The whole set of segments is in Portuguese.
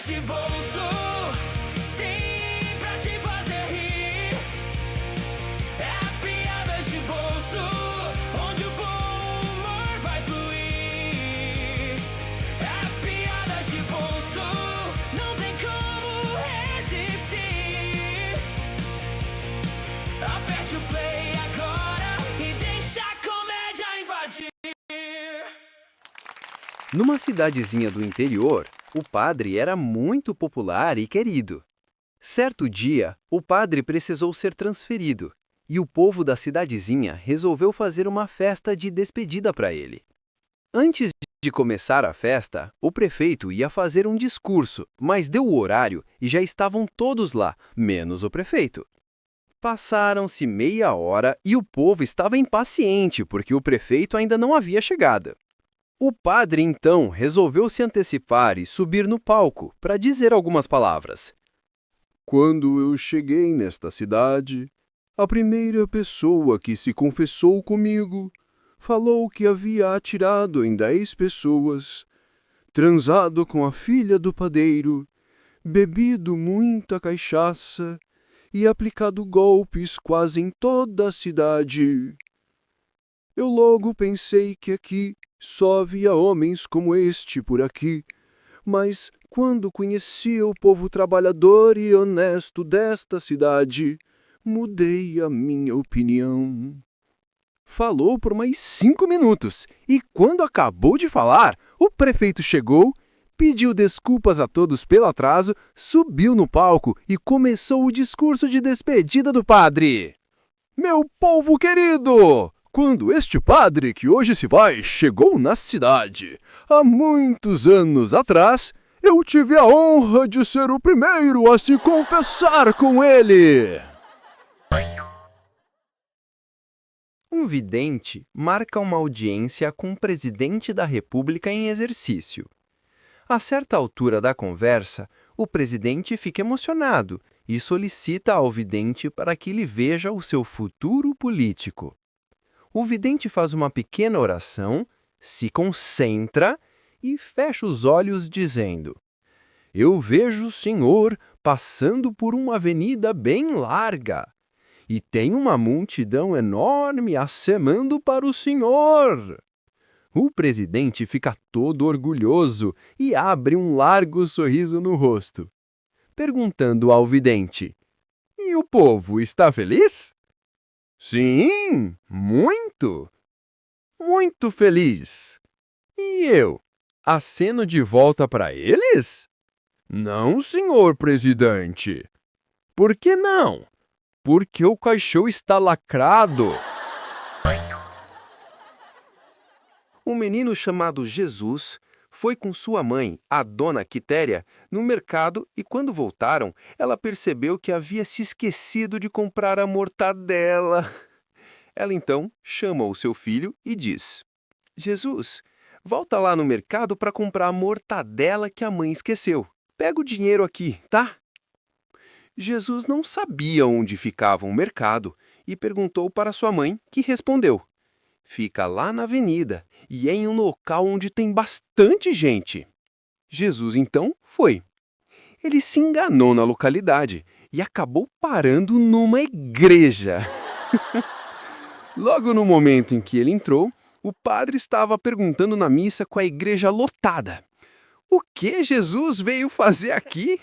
de bolso, sim, pra te fazer rir. É piadas de bolso, onde o bom humor vai fluir. É piadas de bolso, não tem como resistir. Aperte o play agora e deixa a comédia invadir. Numa cidadezinha do interior, o padre era muito popular e querido. Certo dia, o padre precisou ser transferido, e o povo da cidadezinha resolveu fazer uma festa de despedida para ele. Antes de começar a festa, o prefeito ia fazer um discurso, mas deu o horário e já estavam todos lá, menos o prefeito. Passaram-se meia hora e o povo estava impaciente porque o prefeito ainda não havia chegado. O padre, então, resolveu se antecipar e subir no palco para dizer algumas palavras. Quando eu cheguei nesta cidade, a primeira pessoa que se confessou comigo falou que havia atirado em 10 pessoas, transado com a filha do padeiro, bebido muita cachaça e aplicado golpes quase em toda a cidade. Eu logo pensei que aqui só havia homens como este por aqui, mas quando conheci o povo trabalhador e honesto desta cidade, mudei a minha opinião. Falou por mais 5 minutos e, quando acabou de falar, o prefeito chegou, pediu desculpas a todos pelo atraso, subiu no palco e começou o discurso de despedida do padre. Meu povo querido! Quando este padre que hoje se vai chegou na cidade, há muitos anos atrás, eu tive a honra de ser o primeiro a se confessar com ele. Um vidente marca uma audiência com o presidente da República em exercício. A certa altura da conversa, o presidente fica emocionado e solicita ao vidente para que lhe veja o seu futuro político. O vidente faz uma pequena oração, se concentra e fecha os olhos dizendo: Eu vejo o senhor passando por uma avenida bem larga e tem uma multidão enorme acemando para o senhor. O presidente fica todo orgulhoso e abre um largo sorriso no rosto, perguntando ao vidente: E o povo está feliz? Sim, muito! Muito feliz! E eu? Aceno de volta para eles? Não, senhor presidente. Por que não? Porque o caixão está lacrado. Um menino chamado Jesus foi com sua mãe, a dona Quitéria, no mercado e quando voltaram, ela percebeu que havia se esquecido de comprar a mortadela. Ela então chama o seu filho e diz: Jesus, volta lá no mercado para comprar a mortadela que a mãe esqueceu. Pega o dinheiro aqui, tá? Jesus não sabia onde ficava o mercado e perguntou para sua mãe, que respondeu: Fica lá na avenida e é em um local onde tem bastante gente. Jesus então foi. Ele se enganou na localidade e acabou parando numa igreja. Logo no momento em que ele entrou, o padre estava perguntando na missa com a igreja lotada: O que Jesus veio fazer aqui?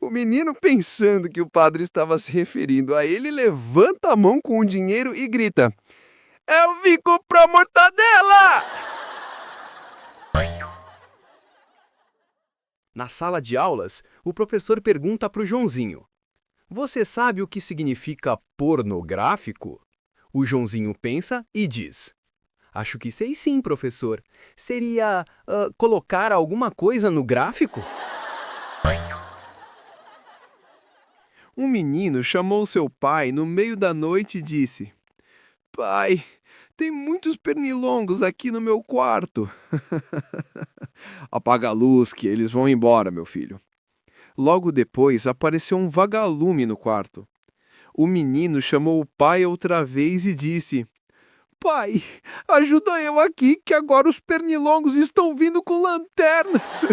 O menino, pensando que o padre estava se referindo a ele, levanta a mão com o dinheiro e grita: Eu vim comprar mortadela! Na sala de aulas, o professor pergunta para o Joãozinho: Você sabe o que significa pornográfico? O Joãozinho pensa e diz: Acho que sei sim, professor. Seria colocar alguma coisa no gráfico? Um menino chamou seu pai no meio da noite e disse: Pai, tem muitos pernilongos aqui no meu quarto. Apaga a luz que eles vão embora, meu filho. Logo depois apareceu um vagalume no quarto. O menino chamou o pai outra vez e disse: Pai, ajuda eu aqui que agora os pernilongos estão vindo com lanternas.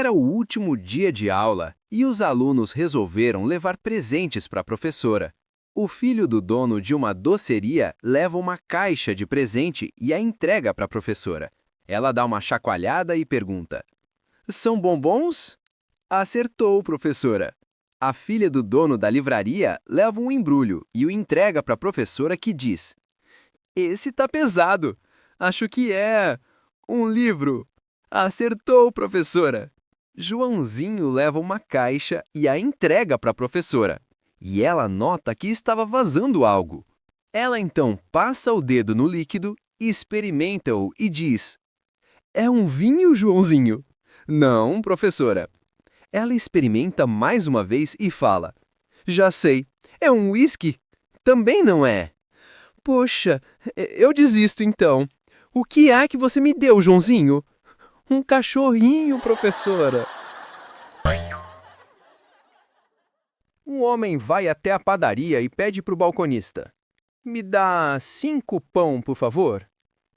Era o último dia de aula e os alunos resolveram levar presentes para a professora. O filho do dono de uma doceria leva uma caixa de presente e a entrega para a professora. Ela dá uma chacoalhada e pergunta: "São bombons?" Acertou, professora. A filha do dono da livraria leva um embrulho e o entrega para a professora, que diz: "Esse tá pesado. Acho que é um livro." Acertou, professora. Joãozinho leva uma caixa e a entrega para a professora. E ela nota que estava vazando algo. Ela então passa o dedo no líquido, experimenta-o e diz: "É um vinho, Joãozinho?" "Não, professora." Ela experimenta mais uma vez e fala: "Já sei, é um uísque?" "Também não é." "Poxa, eu desisto então. O que é que você me deu, Joãozinho?" "Um cachorrinho, professora." Um homem vai até a padaria e pede para o balconista: "Me dá 5 pão, por favor."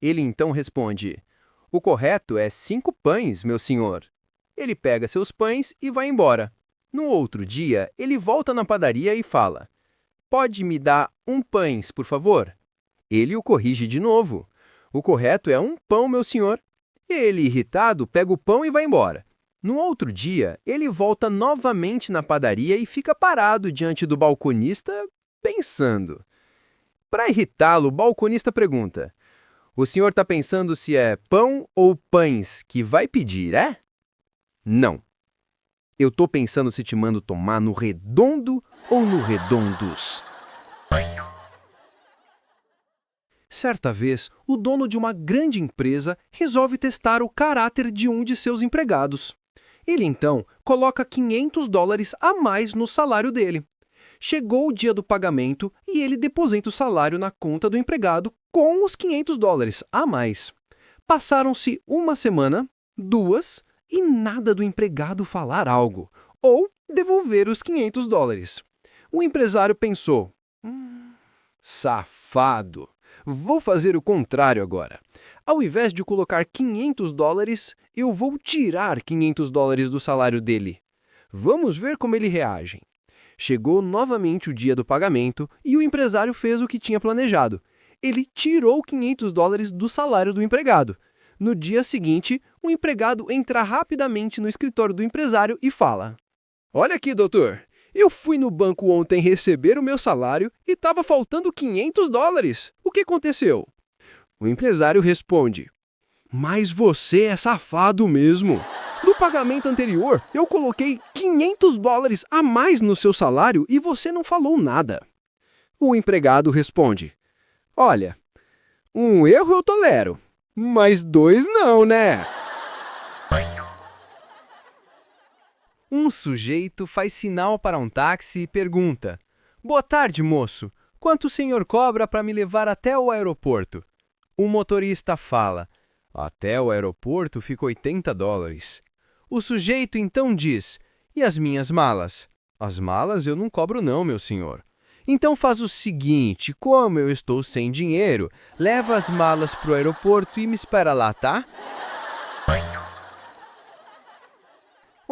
Ele então responde: "O correto é 5 pães, meu senhor." Ele pega seus pães e vai embora. No outro dia, ele volta na padaria e fala: "Pode me dar 1 pães, por favor?" Ele o corrige de novo: "O correto é 1 pão, meu senhor." Ele, irritado, pega o pão e vai embora. No outro dia, ele volta novamente na padaria e fica parado diante do balconista, pensando. Para irritá-lo, o balconista pergunta: "O senhor está pensando se é pão ou pães que vai pedir, é?" "Não. Eu estou pensando se te mando tomar no redondo ou no redondos." Certa vez, o dono de uma grande empresa resolve testar o caráter de um de seus empregados. Ele, então, coloca $500 a mais no salário dele. Chegou o dia do pagamento e ele deposita o salário na conta do empregado com os $500 a mais. Passaram-se uma semana, 2, e nada do empregado falar algo, ou devolver os $500. O empresário pensou: "Safado! Vou fazer o contrário agora. Ao invés de colocar $500, eu vou tirar $500 do salário dele. Vamos ver como ele reage." Chegou novamente o dia do pagamento e o empresário fez o que tinha planejado. Ele tirou $500 do salário do empregado. No dia seguinte, o empregado entra rapidamente no escritório do empresário e fala: "Olha aqui, doutor. Eu fui no banco ontem receber o meu salário e estava faltando $500. O que aconteceu?" O empresário responde: "Mas você é safado mesmo. No pagamento anterior, eu coloquei $500 a mais no seu salário e você não falou nada." O empregado responde: "Olha, um erro eu tolero, mas 2 não, né?" Um sujeito faz sinal para um táxi e pergunta: "Boa tarde, moço. Quanto o senhor cobra para me levar até o aeroporto?" O motorista fala: "Até o aeroporto fica $80. O sujeito então diz: "E as minhas malas?" "As malas eu não cobro não, meu senhor." "Então faz o seguinte, como eu estou sem dinheiro, leva as malas para o aeroporto e me espera lá, tá?"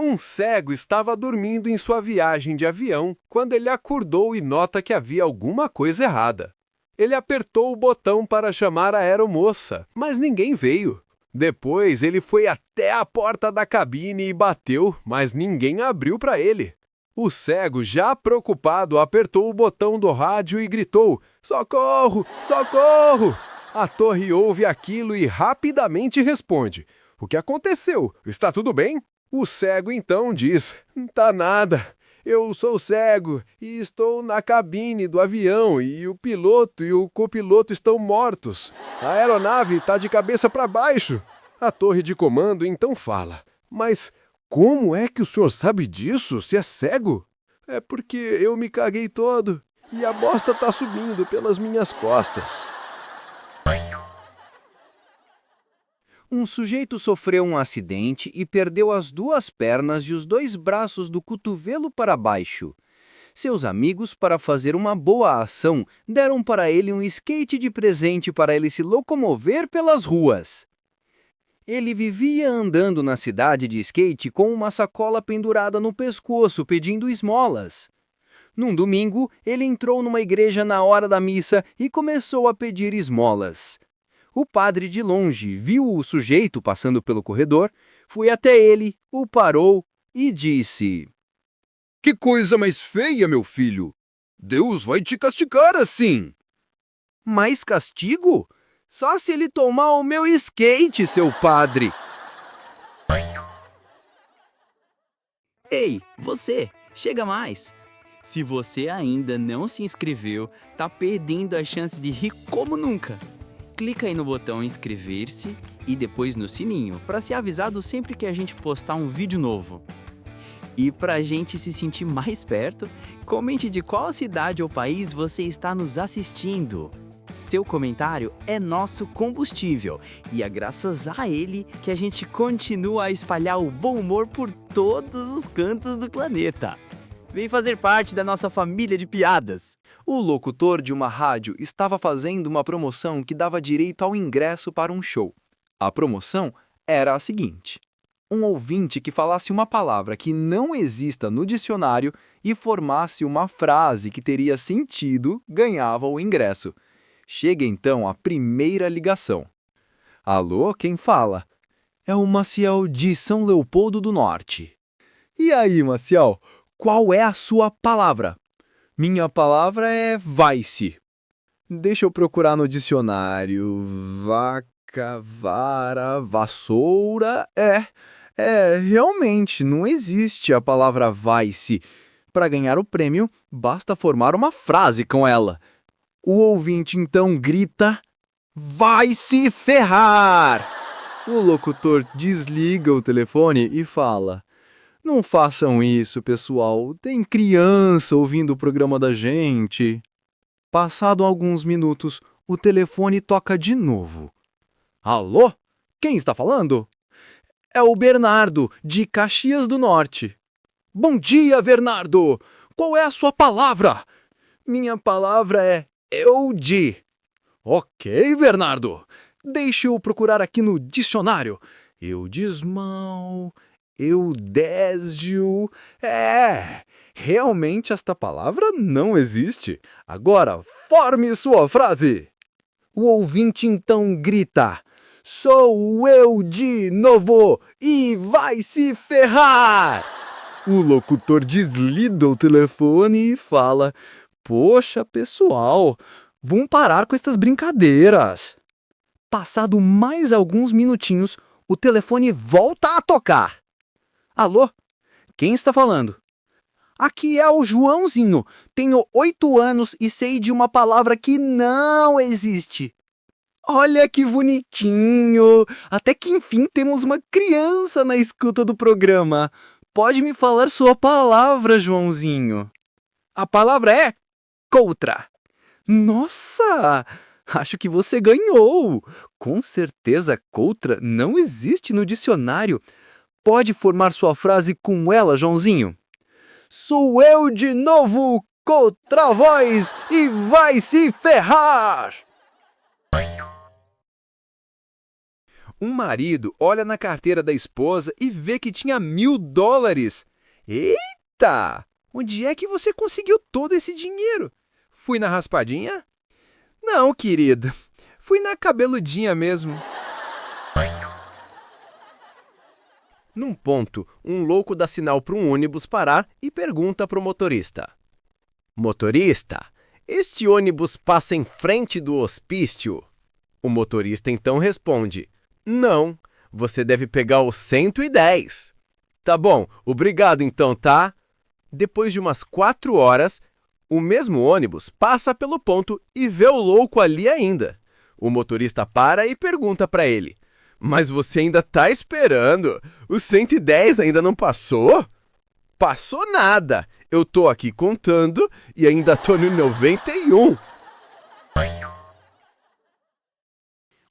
Um cego estava dormindo em sua viagem de avião quando ele acordou e nota que havia alguma coisa errada. Ele apertou o botão para chamar a aeromoça, mas ninguém veio. Depois ele foi até a porta da cabine e bateu, mas ninguém abriu para ele. O cego, já preocupado, apertou o botão do rádio e gritou: "Socorro! Socorro!" A torre ouve aquilo e rapidamente responde: "O que aconteceu? Está tudo bem?" O cego então diz: "Tá nada. Eu sou cego e estou na cabine do avião e o piloto e o copiloto estão mortos. A aeronave está de cabeça para baixo." A torre de comando então fala: "Mas como é que o senhor sabe disso, se é cego?" "É porque eu me caguei todo e a bosta está subindo pelas minhas costas." Um sujeito sofreu um acidente e perdeu as 2 pernas e os 2 braços do cotovelo para baixo. Seus amigos, para fazer uma boa ação, deram para ele um skate de presente para ele se locomover pelas ruas. Ele vivia andando na cidade de skate com uma sacola pendurada no pescoço, pedindo esmolas. Num domingo, ele entrou numa igreja na hora da missa e começou a pedir esmolas. O padre de longe viu o sujeito passando pelo corredor, foi até ele, o parou e disse: Que coisa mais feia, meu filho! Deus vai te castigar assim! Mais castigo? Só se ele tomar o meu skate, seu padre! Ei, você, chega mais! Se você ainda não se inscreveu, tá perdendo a chance de rir como nunca. Clica aí no botão inscrever-se e depois no sininho para ser avisado sempre que a gente postar um vídeo novo. E para a gente se sentir mais perto, comente de qual cidade ou país você está nos assistindo. Seu comentário é nosso combustível e é graças a ele que a gente continua a espalhar o bom humor por todos os cantos do planeta. Vem fazer parte da nossa família de piadas. O locutor de uma rádio estava fazendo uma promoção que dava direito ao ingresso para um show. A promoção era a seguinte: um ouvinte que falasse uma palavra que não exista no dicionário e formasse uma frase que teria sentido ganhava o ingresso. Chega então a primeira ligação. Alô, quem fala? É o Maciel de São Leopoldo do Norte. E aí, Maciel, qual é a sua palavra? Minha palavra é vai-se. Deixa eu procurar no dicionário. Vaca, vara, vassoura. Realmente, não existe a palavra vai-se. Para ganhar o prêmio, basta formar uma frase com ela. O ouvinte então grita: vai se ferrar! O locutor desliga o telefone e fala: não façam isso, pessoal. Tem criança ouvindo o programa da gente. Passado alguns minutos, o telefone toca de novo. Alô? Quem está falando? É o Bernardo, de Caxias do Norte. Bom dia, Bernardo! Qual é a sua palavra? Minha palavra é eu-de. Ok, Bernardo. Deixe eu procurar aqui no dicionário. Eu-desmal, eu-désio. Realmente esta palavra não existe. Agora, forme sua frase. O ouvinte então grita: sou eu de novo e vai se ferrar! O locutor desliga o telefone e fala: poxa, pessoal, vamos parar com estas brincadeiras. Passado mais alguns minutinhos, o telefone volta a tocar. Alô? Quem está falando? Aqui é o Joãozinho. Tenho 8 anos e sei de uma palavra que não existe. Olha que bonitinho! Até que enfim temos uma criança na escuta do programa. Pode me falar sua palavra, Joãozinho? A palavra é coutra. Nossa! Acho que você ganhou! Com certeza, coutra não existe no dicionário. Pode formar sua frase com ela, Joãozinho? Sou eu de novo, coutra voz, e vai se ferrar! Um marido olha na carteira da esposa e vê que tinha $1.000. Eita! Onde é que você conseguiu todo esse dinheiro? Fui na raspadinha? Não, querida. Fui na cabeludinha mesmo. Num ponto, um louco dá sinal para um ônibus parar e pergunta para o motorista: motorista, este ônibus passa em frente do hospício? O motorista então responde: não, você deve pegar o 110. Tá bom, obrigado então, tá? Depois de umas 4 horas, o mesmo ônibus passa pelo ponto e vê o louco ali ainda. O motorista para e pergunta para ele: mas você ainda tá esperando? O 110 ainda não passou? Passou nada. Eu tô aqui contando e ainda tô no 91.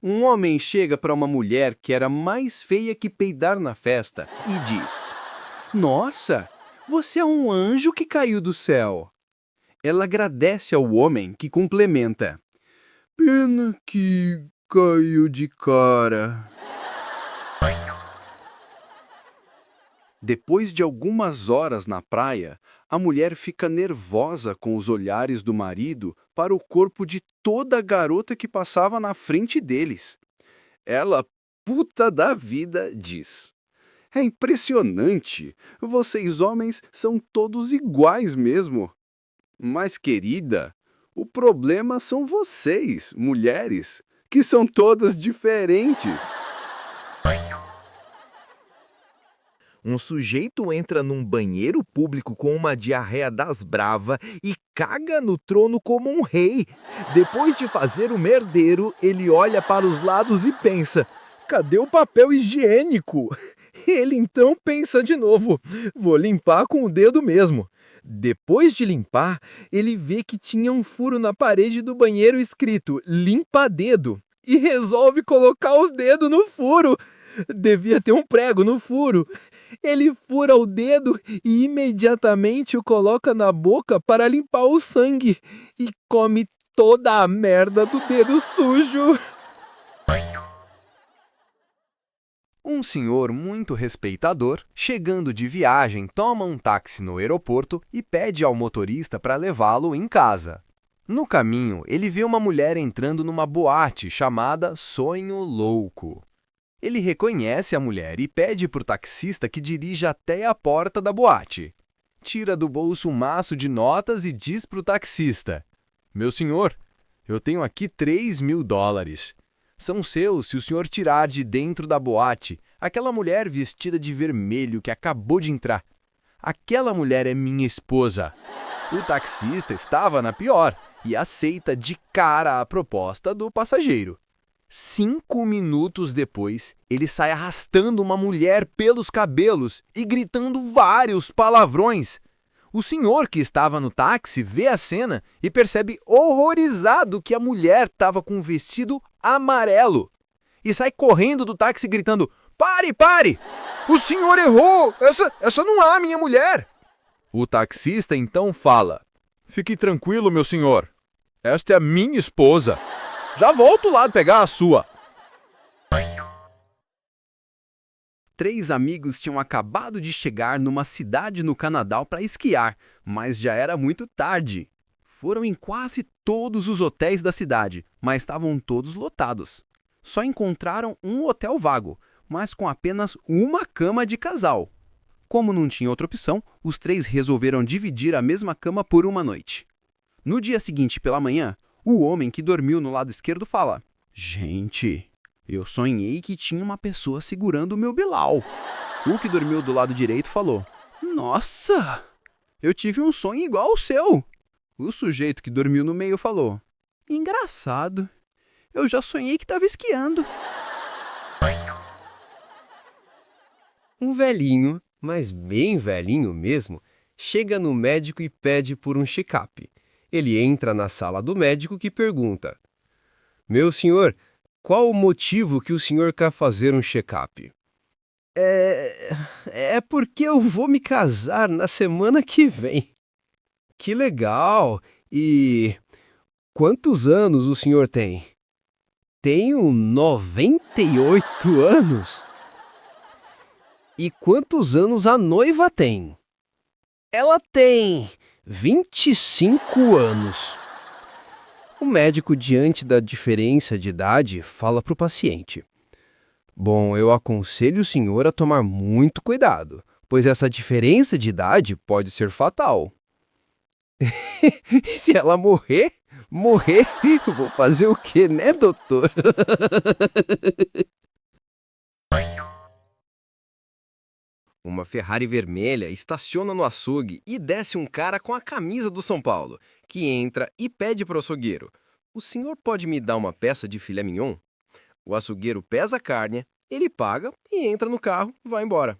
Um homem chega para uma mulher que era mais feia que peidar na festa e diz: nossa, você é um anjo que caiu do céu. Ela agradece ao homem que complementa: pena que caiu de cara. Depois de algumas horas na praia, a mulher fica nervosa com os olhares do marido para o corpo de toda garota que passava na frente deles. Ela, puta da vida, diz: "É impressionante, vocês homens são todos iguais mesmo. Mas, querida, o problema são vocês, mulheres, que são todas diferentes." Um sujeito entra num banheiro público com uma diarreia das brava e caga no trono como um rei. Depois de fazer o merdeiro, ele olha para os lados e pensa: cadê o papel higiênico? Ele então pensa de novo: vou limpar com o dedo mesmo. Depois de limpar, ele vê que tinha um furo na parede do banheiro escrito "limpa dedo" e resolve colocar os dedos no furo. Devia ter um prego no furo. Ele fura o dedo e imediatamente o coloca na boca para limpar o sangue e come toda a merda do dedo sujo. Um senhor muito respeitador, chegando de viagem, toma um táxi no aeroporto e pede ao motorista para levá-lo em casa. No caminho, ele vê uma mulher entrando numa boate chamada Sonho Louco. Ele reconhece a mulher e pede para o taxista que dirija até a porta da boate. Tira do bolso um maço de notas e diz para o taxista: "Meu senhor, eu tenho aqui $3.000. São seus se o senhor tirar de dentro da boate aquela mulher vestida de vermelho que acabou de entrar. Aquela mulher é minha esposa." O taxista estava na pior e aceita de cara a proposta do passageiro. 5 minutos depois, ele sai arrastando uma mulher pelos cabelos e gritando vários palavrões. O senhor que estava no táxi vê a cena e percebe horrorizado que a mulher estava com um vestido amarelo. E sai correndo do táxi gritando: "Pare, pare! O senhor errou! Essa não é a minha mulher!" O taxista então fala: "Fique tranquilo, meu senhor. Esta é a minha esposa. Já volto lá pegar a sua." 3 amigos tinham acabado de chegar numa cidade no Canadá para esquiar, mas já era muito tarde. Foram em quase todos os hotéis da cidade, mas estavam todos lotados. Só encontraram um hotel vago, mas com apenas uma cama de casal. Como não tinha outra opção, os 3 resolveram dividir a mesma cama por uma noite. No dia seguinte, pela manhã, o homem que dormiu no lado esquerdo fala: "Gente, eu sonhei que tinha uma pessoa segurando o meu Bilal." O que dormiu do lado direito falou: "Nossa, eu tive um sonho igual ao seu." O sujeito que dormiu no meio falou: "Engraçado, eu já sonhei que estava esquiando." Um velhinho, mas bem velhinho mesmo, chega no médico e pede por um check-up. Ele entra na sala do médico que pergunta: "Meu senhor, qual o motivo que o senhor quer fazer um check-up?" É porque eu vou me casar na semana que vem." "Que legal! E quantos anos o senhor tem?" "Tenho 98 anos." "E quantos anos a noiva tem?" "Ela tem 25 anos." O médico, diante da diferença de idade, fala para o paciente: "Bom, eu aconselho o senhor a tomar muito cuidado, pois essa diferença de idade pode ser fatal." "Se ela morrer, vou fazer o quê, né, doutor?" Uma Ferrari vermelha estaciona no açougue e desce um cara com a camisa do São Paulo, que entra e pede para o açougueiro: "O senhor pode me dar uma peça de filé mignon?" O açougueiro pesa a carne, ele paga e entra no carro, vai embora.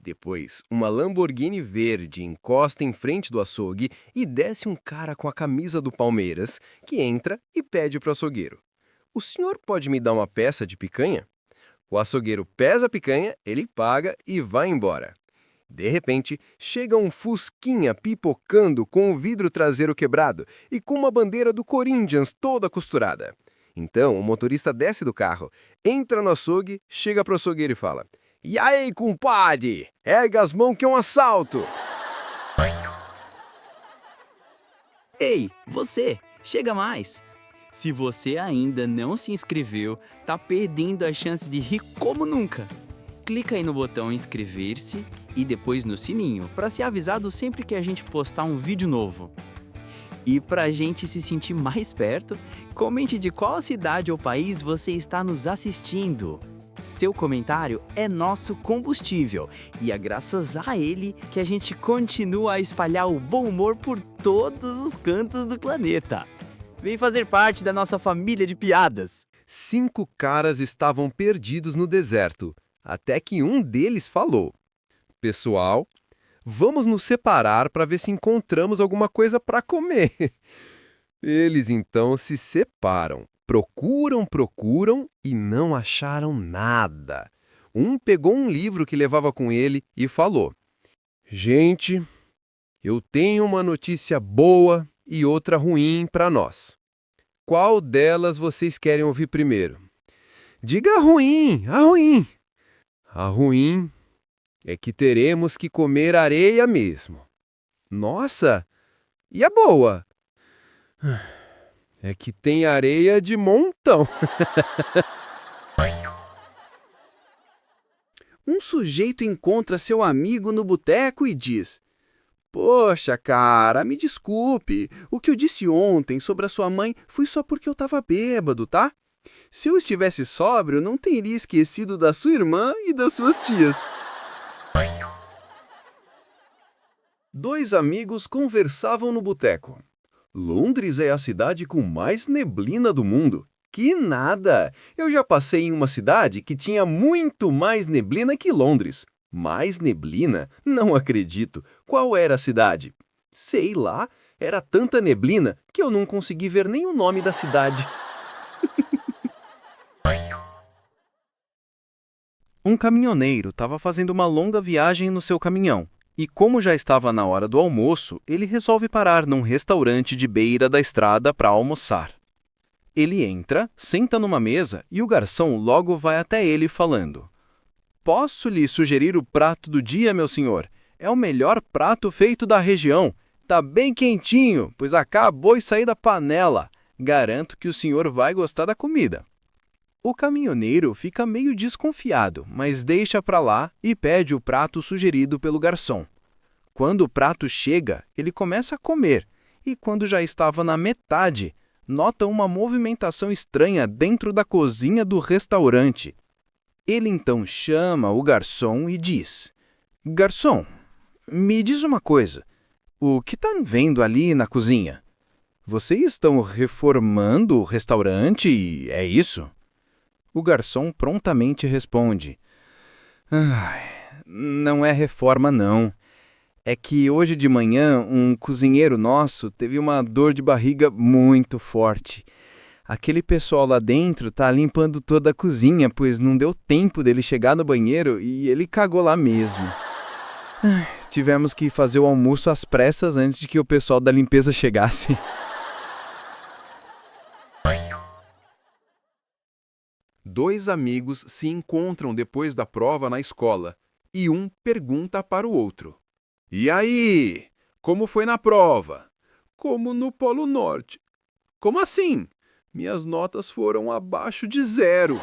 Depois, uma Lamborghini verde encosta em frente do açougue e desce um cara com a camisa do Palmeiras, que entra e pede para o açougueiro: "O senhor pode me dar uma peça de picanha?" O açougueiro pesa a picanha, ele paga e vai embora. De repente, chega um fusquinha pipocando com o vidro traseiro quebrado e com uma bandeira do Corinthians toda costurada. Então, o motorista desce do carro, entra no açougue, chega pro açougueiro e fala: "E aí, compadre? Erga as mãos que é um assalto!" Ei, você, chega mais! Se você ainda não se inscreveu, tá perdendo a chance de rir como nunca. Clica aí no botão inscrever-se e depois no sininho para ser avisado sempre que a gente postar um vídeo novo. E pra gente se sentir mais perto, comente de qual cidade ou país você está nos assistindo. Seu comentário é nosso combustível e é graças a ele que a gente continua a espalhar o bom humor por todos os cantos do planeta. Vem fazer parte da nossa família de piadas. 5 caras estavam perdidos no deserto, até que um deles falou: "Pessoal, vamos nos separar para ver se encontramos alguma coisa para comer." Eles então se separam. Procuram e não acharam nada. Um pegou um livro que levava com ele e falou: "Gente, eu tenho uma notícia boa e outra ruim para nós. Qual delas vocês querem ouvir primeiro?" "Diga a ruim, a ruim." "A ruim é que teremos que comer areia mesmo." "Nossa, e a boa?" "É que tem areia de montão." Um sujeito encontra seu amigo no boteco e diz: "Poxa, cara, me desculpe. O que eu disse ontem sobre a sua mãe foi só porque eu estava bêbado, tá? Se eu estivesse sóbrio, não teria esquecido da sua irmã e das suas tias." 2 amigos conversavam no boteco. "Londres é a cidade com mais neblina do mundo." "Que nada! Eu já passei em uma cidade que tinha muito mais neblina que Londres." "Mais neblina? Não acredito. Qual era a cidade?" "Sei lá. Era tanta neblina que eu não consegui ver nem o nome da cidade." Um caminhoneiro estava fazendo uma longa viagem no seu caminhão e, como já estava na hora do almoço, ele resolve parar num restaurante de beira da estrada para almoçar. Ele entra, senta numa mesa e o garçom logo vai até ele falando: "Posso lhe sugerir o prato do dia, meu senhor? É o melhor prato feito da região. Tá bem quentinho, pois acabou de sair da panela. Garanto que o senhor vai gostar da comida." O caminhoneiro fica meio desconfiado, mas deixa pra lá e pede o prato sugerido pelo garçom. Quando o prato chega, ele começa a comer, e quando já estava na metade, nota uma movimentação estranha dentro da cozinha do restaurante. Ele então chama o garçom e diz: "Garçom, me diz uma coisa. O que está vendo ali na cozinha? Vocês estão reformando o restaurante, é isso?" O garçom prontamente responde: "Não é reforma, não. É que hoje de manhã um cozinheiro nosso teve uma dor de barriga muito forte. Aquele pessoal lá dentro tá limpando toda a cozinha, pois não deu tempo dele chegar no banheiro e ele cagou lá mesmo. Tivemos que fazer o almoço às pressas antes de que o pessoal da limpeza chegasse." Dois amigos se encontram depois da prova na escola e um pergunta para o outro: "E aí, como foi na prova?" "Como no Polo Norte." "Como assim?" "Minhas notas foram abaixo de 0."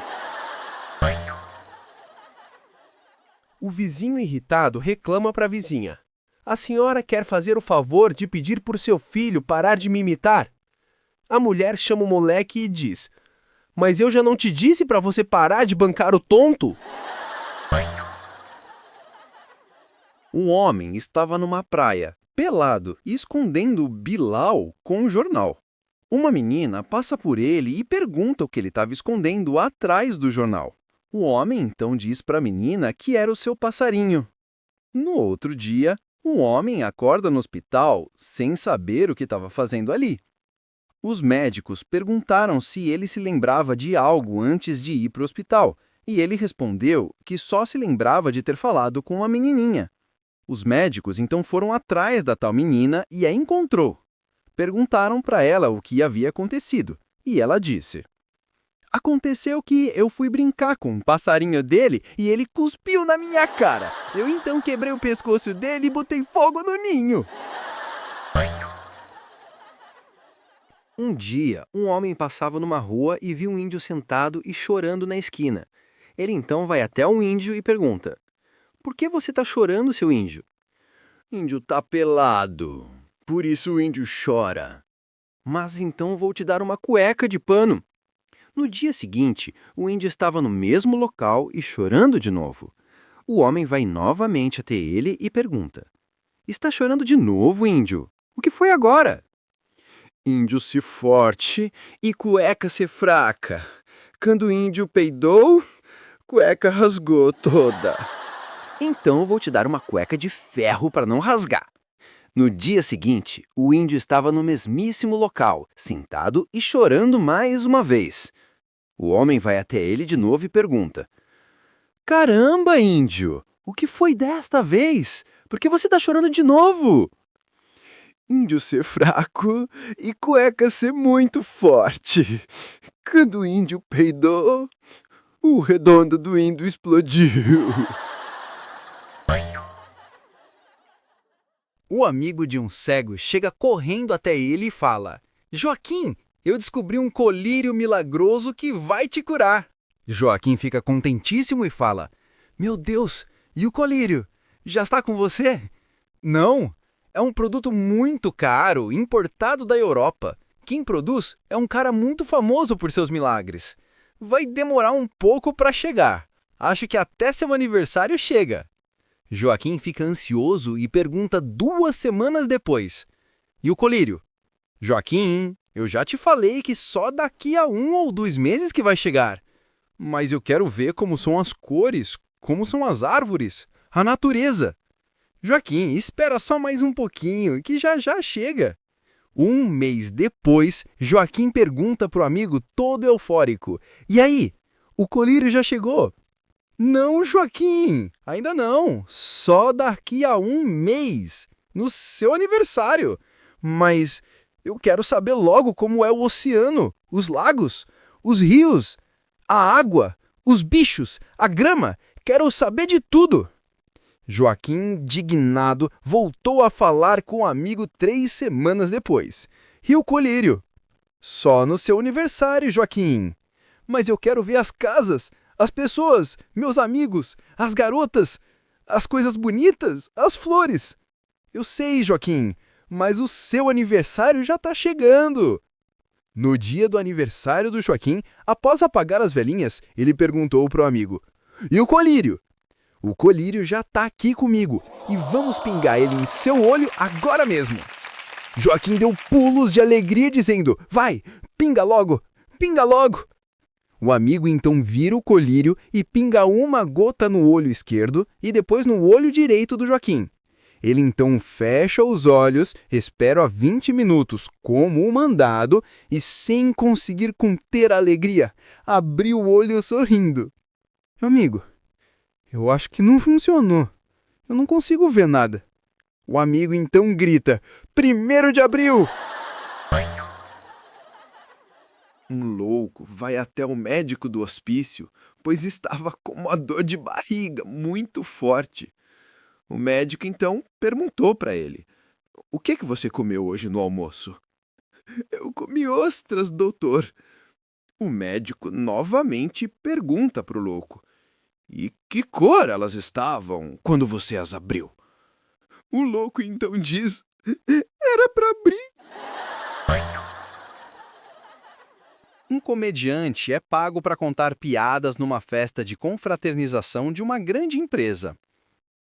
O vizinho irritado reclama para a vizinha: "A senhora quer fazer o favor de pedir por seu filho parar de me imitar?" A mulher chama o moleque e diz: "Mas eu já não te disse para você parar de bancar o tonto?" Um homem estava numa praia, pelado e escondendo o Bilal com um jornal. Uma menina passa por ele e pergunta o que ele estava escondendo atrás do jornal. O homem então diz para a menina que era o seu passarinho. No outro dia, o homem acorda no hospital sem saber o que estava fazendo ali. Os médicos perguntaram se ele se lembrava de algo antes de ir para o hospital, e ele respondeu que só se lembrava de ter falado com a menininha. Os médicos então foram atrás da tal menina e a encontrou. Perguntaram para ela o que havia acontecido, e ela disse: Aconteceu que eu fui brincar com um passarinho dele e ele cuspiu na minha cara. Eu então quebrei o pescoço dele e botei fogo no ninho. Um dia, um homem passava numa rua e viu um índio sentado e chorando na esquina. Ele então vai até o índio e pergunta: "Por que você está chorando, seu índio?" Índio tá pelado, por isso o índio chora. "Mas então vou te dar uma cueca de pano." No dia seguinte, o índio estava no mesmo local e chorando de novo. O homem vai novamente até ele e pergunta: "Está chorando de novo, índio? O que foi agora?" Índio se forte e cueca se fraca. Quando o índio peidou, cueca rasgou toda. "Então vou te dar uma cueca de ferro para não rasgar." No dia seguinte, o índio estava no mesmíssimo local, sentado e chorando mais uma vez. O homem vai até ele de novo e pergunta: "Caramba, índio! O que foi desta vez? Por que você está chorando de novo?" Índio ser fraco e cueca ser muito forte. Quando o índio peidou, o redondo do índio explodiu. O amigo de um cego chega correndo até ele e fala: "Joaquim, eu descobri um colírio milagroso que vai te curar." Joaquim fica contentíssimo e fala: "Meu Deus, e o colírio? Já está com você?" "Não, é um produto muito caro, importado da Europa. Quem produz é um cara muito famoso por seus milagres. Vai demorar um pouco para chegar. Acho que até seu aniversário chega." Joaquim fica ansioso e pergunta 2 semanas depois: "E o colírio?" "Joaquim, eu já te falei que só daqui a 1 ou 2 meses que vai chegar. Mas eu quero ver como são as cores, como são as árvores, a natureza." "Joaquim, espera só mais um pouquinho, que já já chega." 1 mês depois, Joaquim pergunta pro amigo todo eufórico: "E aí, o colírio já chegou?" "Não, Joaquim, ainda não. Só daqui a 1 mês, no seu aniversário. Mas eu quero saber logo como é o oceano, os lagos, os rios, a água, os bichos, a grama. Quero saber de tudo." Joaquim, indignado, voltou a falar com o amigo 3 semanas depois. "E o colírio?" "Só no seu aniversário, Joaquim." "Mas eu quero ver as casas, as pessoas, meus amigos, as garotas, as coisas bonitas, as flores." "Eu sei, Joaquim, mas o seu aniversário já está chegando." No dia do aniversário do Joaquim, após apagar as velhinhas, ele perguntou para o amigo: "E o colírio?" "O colírio já está aqui comigo e vamos pingar ele em seu olho agora mesmo." Joaquim deu pulos de alegria dizendo: "Vai, pinga logo, pinga logo." O amigo então vira o colírio e pinga uma gota no olho esquerdo e depois no olho direito do Joaquim. Ele então fecha os olhos, espera 20 minutos como o mandado e, sem conseguir conter a alegria, abriu o olho sorrindo. "Meu amigo, eu acho que não funcionou. Eu não consigo ver nada." O amigo então grita: "1º de abril!" Um louco vai até o médico do hospício, pois estava com uma dor de barriga muito forte. O médico então perguntou para ele: "O que você comeu hoje no almoço?" "Eu comi ostras, doutor." O médico novamente pergunta para o louco: "E que cor elas estavam quando você as abriu?" O louco então diz: "Era para abrir." Um comediante é pago para contar piadas numa festa de confraternização de uma grande empresa.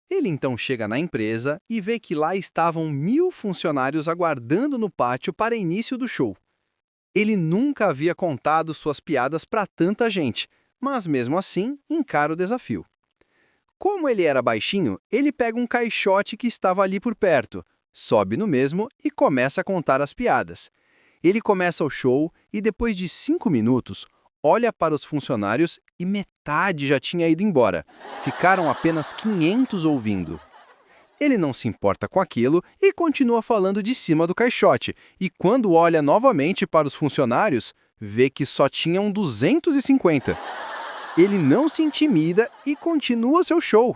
Ele então chega na empresa e vê que lá estavam 1000 funcionários aguardando no pátio para início do show. Ele nunca havia contado suas piadas para tanta gente, mas mesmo assim encara o desafio. Como ele era baixinho, ele pega um caixote que estava ali por perto, sobe no mesmo e começa a contar as piadas. Ele começa o show e depois de 5 minutos, olha para os funcionários e metade já tinha ido embora. Ficaram apenas 500 ouvindo. Ele não se importa com aquilo e continua falando de cima do caixote, e quando olha novamente para os funcionários, vê que só tinham 250. Ele não se intimida e continua seu show.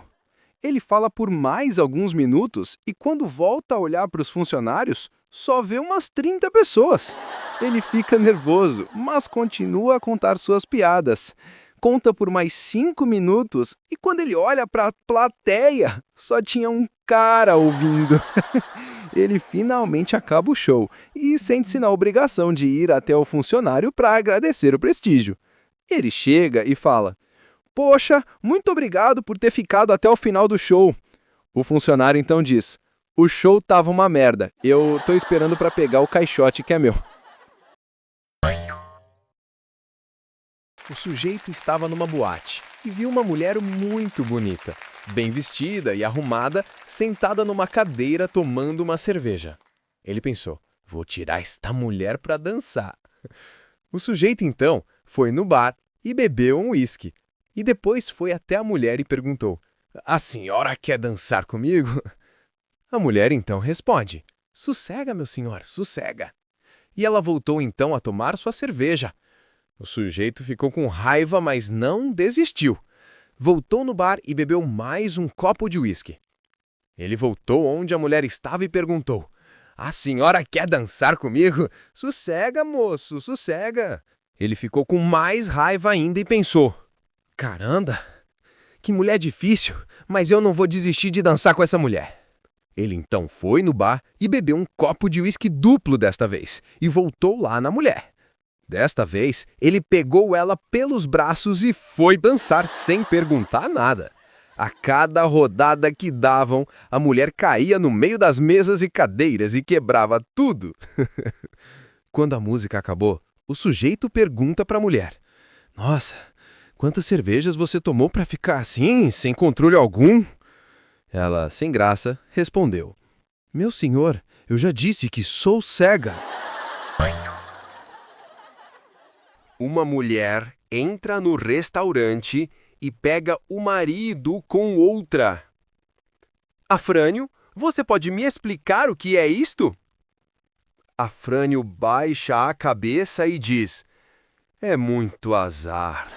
Ele fala por mais alguns minutos e quando volta a olhar para os funcionários, só vê umas 30 pessoas. Ele fica nervoso, mas continua a contar suas piadas. Conta por mais 5 minutos e quando ele olha para a plateia, só tinha um cara ouvindo. Ele finalmente acaba o show e sente-se na obrigação de ir até o funcionário para agradecer o prestígio. Ele chega e fala: "Poxa, muito obrigado por ter ficado até o final do show." O funcionário então diz: "O show tava uma merda. Eu tô esperando para pegar o caixote que é meu." O sujeito estava numa boate e viu uma mulher muito bonita, bem vestida e arrumada, sentada numa cadeira tomando uma cerveja. Ele pensou: "Vou tirar esta mulher para dançar." O sujeito então foi no bar e bebeu um uísque. E depois foi até a mulher e perguntou: "A senhora quer dançar comigo?" A mulher então responde: "Sossega, meu senhor, sossega." E ela voltou então a tomar sua cerveja. O sujeito ficou com raiva, mas não desistiu. Voltou no bar e bebeu mais um copo de uísque. Ele voltou onde a mulher estava e perguntou: "A senhora quer dançar comigo? Sossega, moço, sossega." Ele ficou com mais raiva ainda e pensou: "Caramba, que mulher difícil, mas eu não vou desistir de dançar com essa mulher." Ele então foi no bar e bebeu um copo de uísque duplo desta vez e voltou lá na mulher. Desta vez, ele pegou ela pelos braços e foi dançar sem perguntar nada. A cada rodada que davam, a mulher caía no meio das mesas e cadeiras e quebrava tudo. Quando a música acabou, o sujeito pergunta para a mulher: "Nossa, quantas cervejas você tomou para ficar assim, sem controle algum?" Ela, sem graça, respondeu: "Meu senhor, eu já disse que sou cega." Uma mulher entra no restaurante e pega o marido com outra. "Afrânio, você pode me explicar o que é isto?" Afrânio baixa a cabeça e diz: "É muito azar."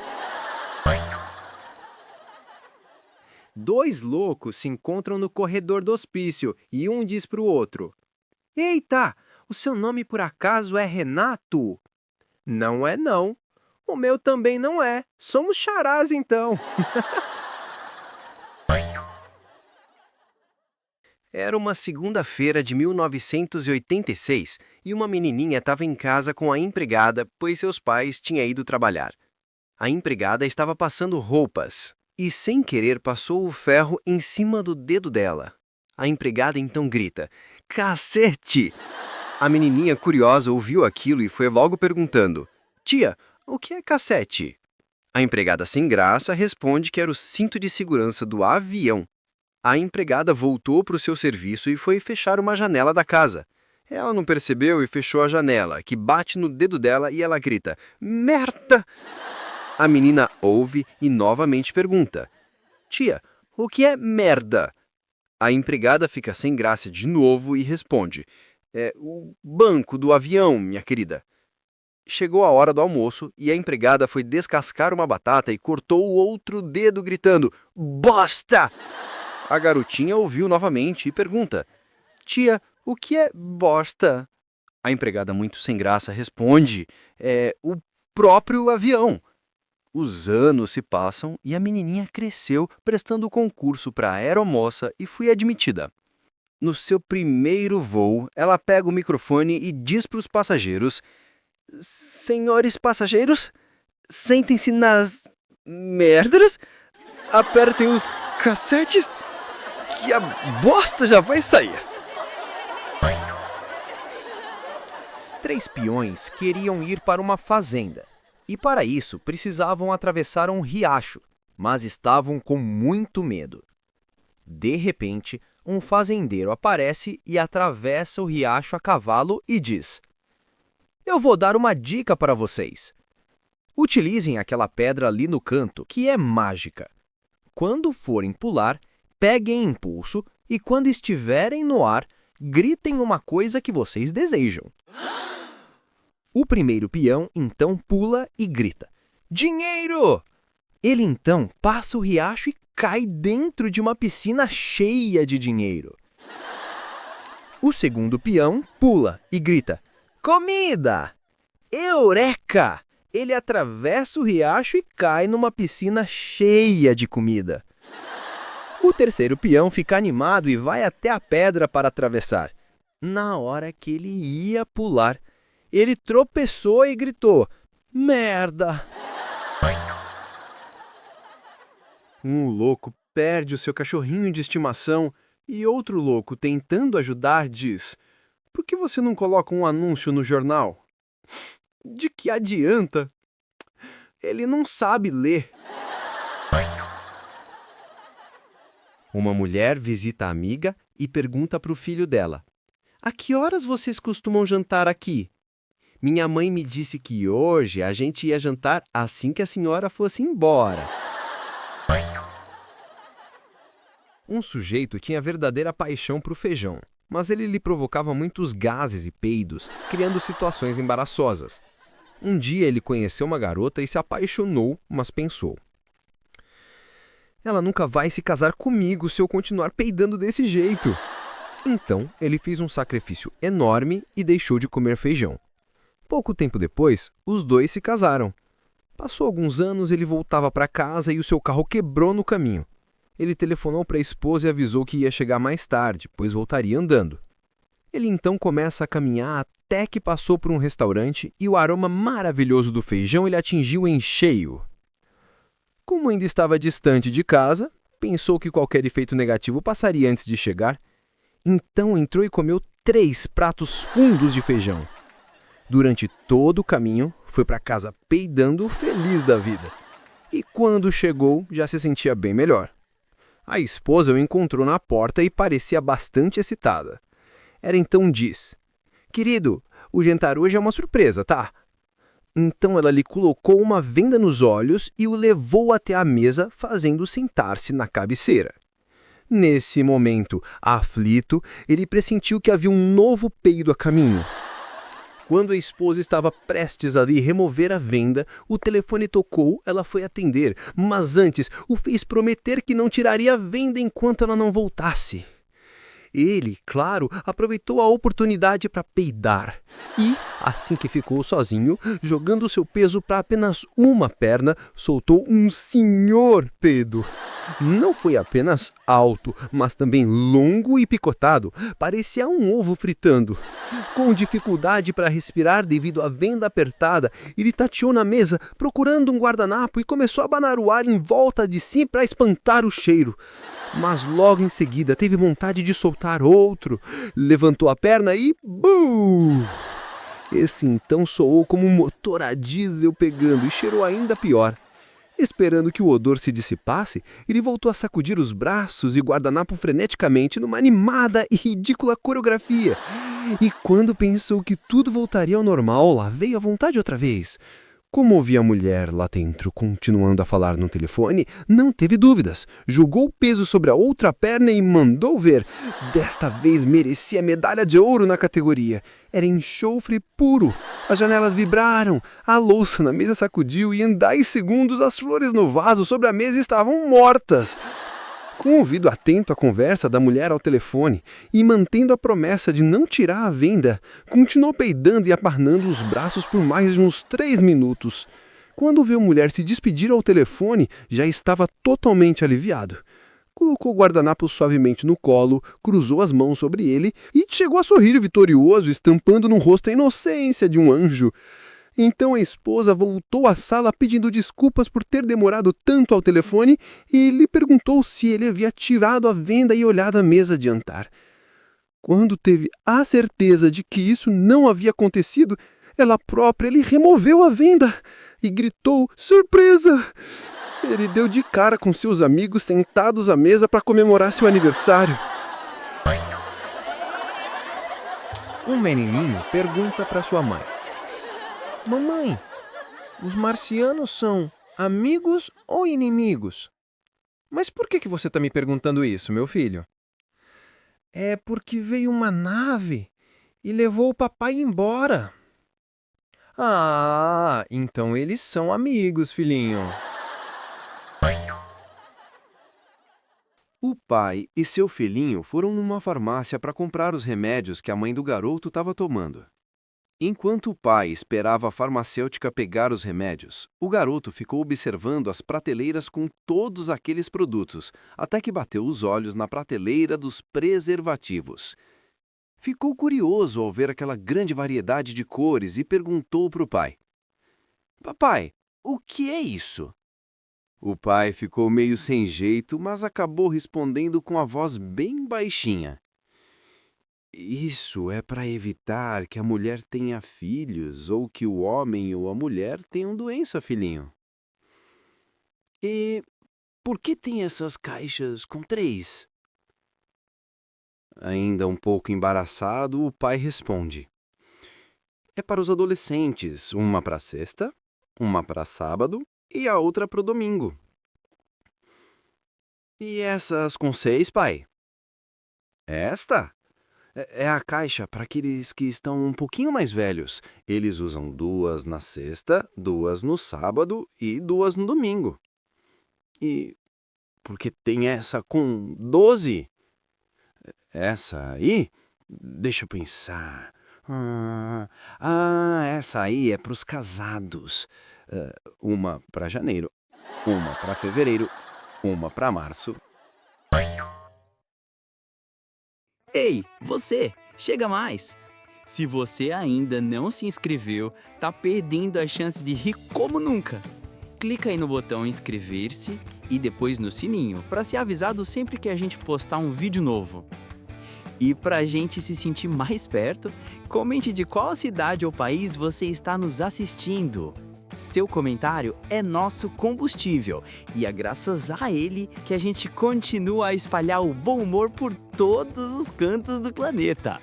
Dois loucos se encontram no corredor do hospício e um diz para o outro: "Eita, o seu nome por acaso é Renato?" "Não é não. O meu também não é. Somos xarás então." Era uma segunda-feira de 1986 e uma menininha estava em casa com a empregada, pois seus pais tinham ido trabalhar. A empregada estava passando roupas e, sem querer, passou o ferro em cima do dedo dela. A empregada então grita: "Cacete!" A menininha curiosa ouviu aquilo e foi logo perguntando: "Tia, o que é cassete?" A empregada sem graça responde que era o cinto de segurança do avião. A empregada voltou para o seu serviço e foi fechar uma janela da casa. Ela não percebeu e fechou a janela, que bate no dedo dela e ela grita: "Merda!" A menina ouve e novamente pergunta: "Tia, o que é merda?" A empregada fica sem graça de novo e responde: "É o banco do avião, minha querida." Chegou a hora do almoço e a empregada foi descascar uma batata e cortou o outro dedo gritando: "Bosta!" A garotinha ouviu novamente e pergunta: "Tia, o que é bosta?" A empregada, muito sem graça, responde: "É o próprio avião." Os anos se passam e a menininha cresceu prestando concurso para aeromoça e foi admitida. No seu primeiro voo, ela pega o microfone e diz para os passageiros: "Senhores passageiros, sentem-se nas merdas, apertem os cassetes, que a bosta já vai sair." 3 peões queriam ir para uma fazenda e, para isso, precisavam atravessar um riacho, mas estavam com muito medo. De repente, um fazendeiro aparece e atravessa o riacho a cavalo e diz: "Eu vou dar uma dica para vocês. Utilizem aquela pedra ali no canto, que é mágica. Quando forem pular, peguem impulso e, quando estiverem no ar, gritem uma coisa que vocês desejam." O primeiro peão então pula e grita: Dinheiro! Ele então passa o riacho e cai dentro de uma piscina cheia de dinheiro. O segundo peão pula e grita: Comida! Eureka! Ele atravessa o riacho e cai numa piscina cheia de comida. O terceiro peão fica animado e vai até a pedra para atravessar. Na hora que ele ia pular, ele tropeçou e gritou: Merda! Um louco perde o seu cachorrinho de estimação e outro louco, tentando ajudar, diz: Por que você não coloca um anúncio no jornal? De que adianta? Ele não sabe ler. Uma mulher visita a amiga e pergunta para o filho dela: A que horas vocês costumam jantar aqui? Minha mãe me disse que hoje a gente ia jantar assim que a senhora fosse embora. Um sujeito tinha verdadeira paixão por feijão, mas ele lhe provocava muitos gases e peidos, criando situações embaraçosas. Um dia ele conheceu uma garota e se apaixonou, mas pensou: Ela nunca vai se casar comigo se eu continuar peidando desse jeito. Então ele fez um sacrifício enorme e deixou de comer feijão. Pouco tempo depois, os dois se casaram. Passou alguns anos, ele voltava para casa e o seu carro quebrou no caminho. Ele telefonou para a esposa e avisou que ia chegar mais tarde, pois voltaria andando. Ele então começa a caminhar até que passou por um restaurante e o aroma maravilhoso do feijão ele atingiu em cheio. Como ainda estava distante de casa, pensou que qualquer efeito negativo passaria antes de chegar. Então entrou e comeu 3 pratos fundos de feijão. Durante todo o caminho, foi para casa peidando, feliz da vida. E quando chegou, já se sentia bem melhor. A esposa o encontrou na porta e parecia bastante excitada. Ela então diz: Querido, o jantar hoje é uma surpresa, tá? Então ela lhe colocou uma venda nos olhos e o levou até a mesa, fazendo sentar-se na cabeceira. Nesse momento, aflito, ele pressentiu que havia um novo peido a caminho. Quando a esposa estava prestes a lhe remover a venda, o telefone tocou, ela foi atender, mas antes o fez prometer que não tiraria a venda enquanto ela não voltasse. Ele, claro, aproveitou a oportunidade para peidar e, assim que ficou sozinho, jogando seu peso para apenas uma perna, soltou um senhor peido. Não foi apenas alto, mas também longo e picotado, parecia um ovo fritando. Com dificuldade para respirar devido à venda apertada, ele tateou na mesa, procurando um guardanapo e começou a abanar o ar em volta de si para espantar o cheiro. Mas logo em seguida teve vontade de soltar outro, levantou a perna e... BUM! Esse então soou como um motor a diesel pegando e cheirou ainda pior. Esperando que o odor se dissipasse, ele voltou a sacudir os braços e guardanapo freneticamente numa animada e ridícula coreografia. E quando pensou que tudo voltaria ao normal, lá veio a vontade outra vez. Como ouvia a mulher lá dentro continuando a falar no telefone, não teve dúvidas. Jogou o peso sobre a outra perna e mandou ver. Desta vez merecia medalha de ouro na categoria. Era enxofre puro. As janelas vibraram, a louça na mesa sacudiu e em 10 segundos as flores no vaso sobre a mesa estavam mortas. Com o ouvido atento à conversa da mulher ao telefone e mantendo a promessa de não tirar a venda, continuou peidando e aparnando os braços por mais de uns 3 minutos. Quando viu a mulher se despedir ao telefone, já estava totalmente aliviado. Colocou o guardanapo suavemente no colo, cruzou as mãos sobre ele e chegou a sorrir vitorioso, estampando no rosto a inocência de um anjo. Então a esposa voltou à sala pedindo desculpas por ter demorado tanto ao telefone e lhe perguntou se ele havia tirado a venda e olhado a mesa de jantar. Quando teve a certeza de que isso não havia acontecido, ela própria lhe removeu a venda e gritou: surpresa! Ele deu de cara com seus amigos sentados à mesa para comemorar seu aniversário. Um menininho pergunta para sua mãe: Mamãe, os marcianos são amigos ou inimigos? Mas por que você está me perguntando isso, meu filho? É porque veio uma nave e levou o papai embora. Ah, então eles são amigos, filhinho. O pai e seu filhinho foram numa farmácia para comprar os remédios que a mãe do garoto estava tomando. Enquanto o pai esperava a farmacêutica pegar os remédios, o garoto ficou observando as prateleiras com todos aqueles produtos, até que bateu os olhos na prateleira dos preservativos. Ficou curioso ao ver aquela grande variedade de cores e perguntou para o pai: Papai, o que é isso? O pai ficou meio sem jeito, mas acabou respondendo com a voz bem baixinha: Isso é para evitar que a mulher tenha filhos ou que o homem ou a mulher tenham doença, filhinho. E por que tem essas caixas com 3? Ainda um pouco embaraçado, o pai responde: É para os adolescentes, uma para sexta, uma para sábado e a outra para o domingo. E essas com 6, pai? Esta? É a caixa para aqueles que estão um pouquinho mais velhos. Eles usam 2 na sexta, 2 no sábado e 2 no domingo. E por que tem essa com 12? Essa aí? Deixa eu pensar. Essa aí é para os casados. Uma para janeiro, uma para fevereiro, uma para março. Ei, você, chega mais! Se você ainda não se inscreveu, tá perdendo a chance de rir como nunca. Clica aí no botão inscrever-se e depois no sininho para ser avisado sempre que a gente postar um vídeo novo. E pra gente se sentir mais perto, comente de qual cidade ou país você está nos assistindo. Seu comentário é nosso combustível e é graças a ele que a gente continua a espalhar o bom humor por todos os cantos do planeta.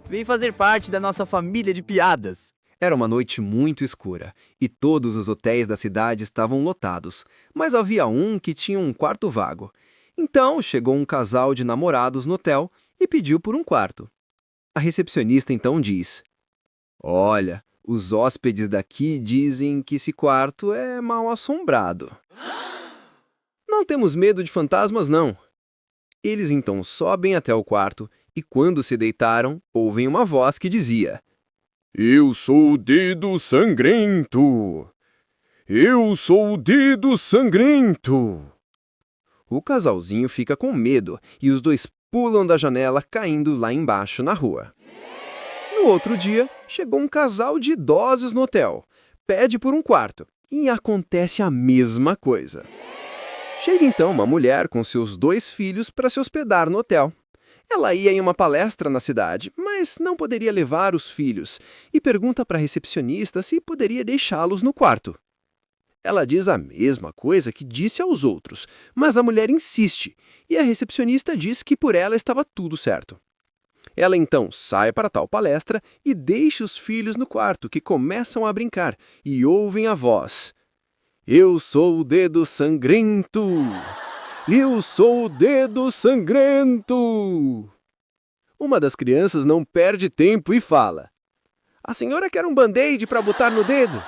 Vem fazer parte da nossa família de piadas! Era uma noite muito escura e todos os hotéis da cidade estavam lotados, mas havia um que tinha um quarto vago. Então chegou um casal de namorados no hotel e pediu por um quarto. A recepcionista então diz: Olha, os hóspedes daqui dizem que esse quarto é mal assombrado. Não temos medo de fantasmas, não. Eles então sobem até o quarto e, quando se deitaram, ouvem uma voz que dizia: Eu sou o dedo sangrento! Eu sou o dedo sangrento! O casalzinho fica com medo e os dois pulam da janela, caindo lá embaixo na rua. No outro dia, chegou um casal de idosos no hotel. Pede por um quarto e acontece a mesma coisa. Chega então uma mulher com seus 2 filhos para se hospedar no hotel. Ela ia em uma palestra na cidade, mas não poderia levar os filhos e pergunta para a recepcionista se poderia deixá-los no quarto. Ela diz a mesma coisa que disse aos outros, mas a mulher insiste e a recepcionista diz que por ela estava tudo certo. Ela então sai para tal palestra e deixa os filhos no quarto, que começam a brincar e ouvem a voz: Eu sou o dedo sangrento! Eu sou o dedo sangrento! Uma das crianças não perde tempo e fala: A senhora quer um band-aid para botar no dedo?